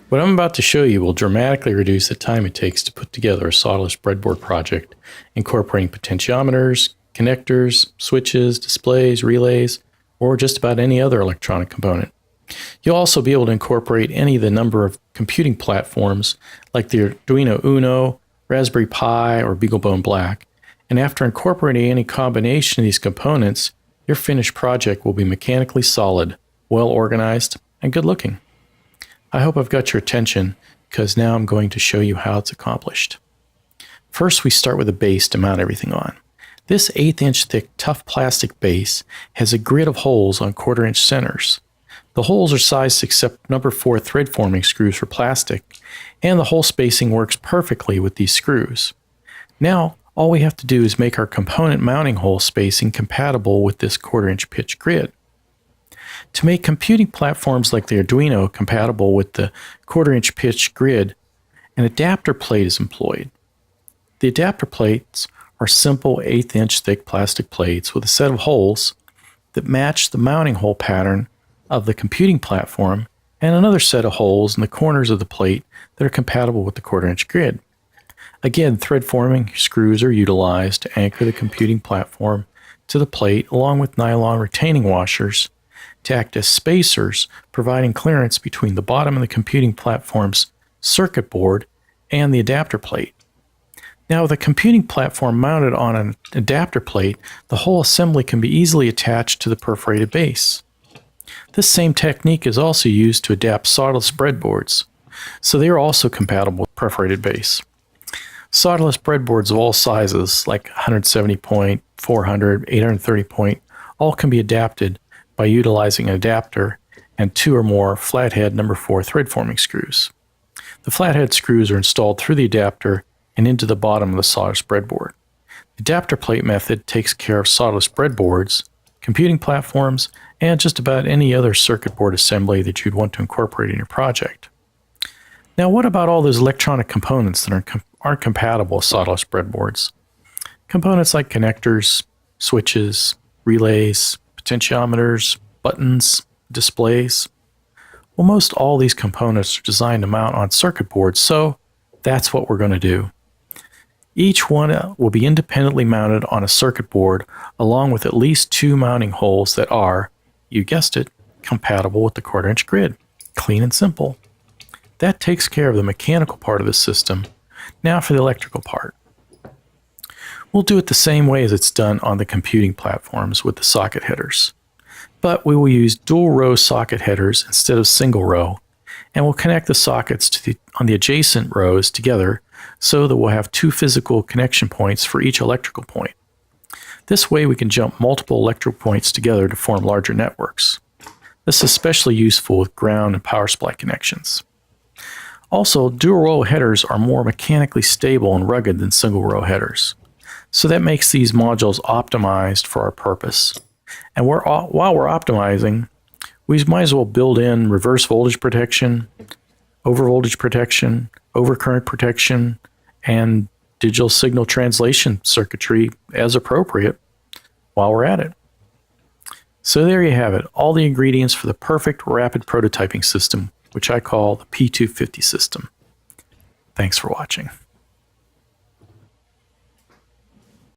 What I'm about to show you will dramatically reduce the time it takes to put together a solderless breadboard project, incorporating potentiometers, connectors, switches, displays, relays, or just about any other electronic component. You'll also be able to incorporate any of the number of computing platforms like the Arduino Uno, Raspberry Pi, or BeagleBone Black, and after incorporating any combination of these components, your finished project will be mechanically solid, well organized, and good looking. I hope I've got your attention because now I'm going to show you how it's accomplished. First, we start with a base to mount everything on. This 1/8 inch thick tough plastic base has a grid of holes on 1/4 inch centers. The holes are sized to accept number 4 thread forming screws for plastic, and the hole spacing works perfectly with these screws. Now, all we have to do is make our component mounting hole spacing compatible with this 1/4 inch pitch grid. To make computing platforms like the Arduino compatible with the 1/4 inch pitch grid, an adapter plate is employed. The adapter plates are simple 1/8 inch thick plastic plates with a set of holes that match the mounting hole pattern of the computing platform and another set of holes in the corners of the plate that are compatible with the 1/4 inch grid. Again, thread forming screws are utilized to anchor the computing platform to the plate along with nylon retaining washers to act as spacers, providing clearance between the bottom of the computing platform's circuit board and the adapter plate. Now, with a computing platform mounted on an adapter plate, the whole assembly can be easily attached to the perforated base. This same technique is also used to adapt solderless breadboards, so they are also compatible with perforated base. Solderless breadboards of all sizes, like 170 point, 400, 830 point, all can be adapted by utilizing an adapter and 2 or more flathead number 4 thread forming screws. The flathead screws are installed through the adapter and into the bottom of the solderless breadboard. The adapter plate method takes care of solderless breadboards, computing platforms, and just about any other circuit board assembly that you'd want to incorporate in your project. Now, what about all those electronic components that aren't compatible with solderless breadboards? Components like connectors, switches, relays, potentiometers, buttons, displays. Well, most all these components are designed to mount on circuit boards, so that's what we're going to do. Each one will be independently mounted on a circuit board along with at least 2 mounting holes that are, you guessed it, compatible with the 1/4 inch grid. Clean and simple. That takes care of the mechanical part of the system. Now for the electrical part. We'll do it the same way as it's done on the computing platforms with the socket headers. But we will use dual row socket headers instead of single row, and we'll connect the sockets on the adjacent rows together so that we'll have 2 physical connection points for each electrical point. This way we can jump multiple electrical points together to form larger networks. This is especially useful with ground and power supply connections. Also, dual row headers are more mechanically stable and rugged than single row headers. So that makes these modules optimized for our purpose. And while we're optimizing, we might as well build in reverse voltage protection, over voltage protection, overcurrent protection, and digital signal translation circuitry as appropriate while we're at it. So there you have it, all the ingredients for the perfect rapid prototyping system, which I call the P250 system. Thanks for watching.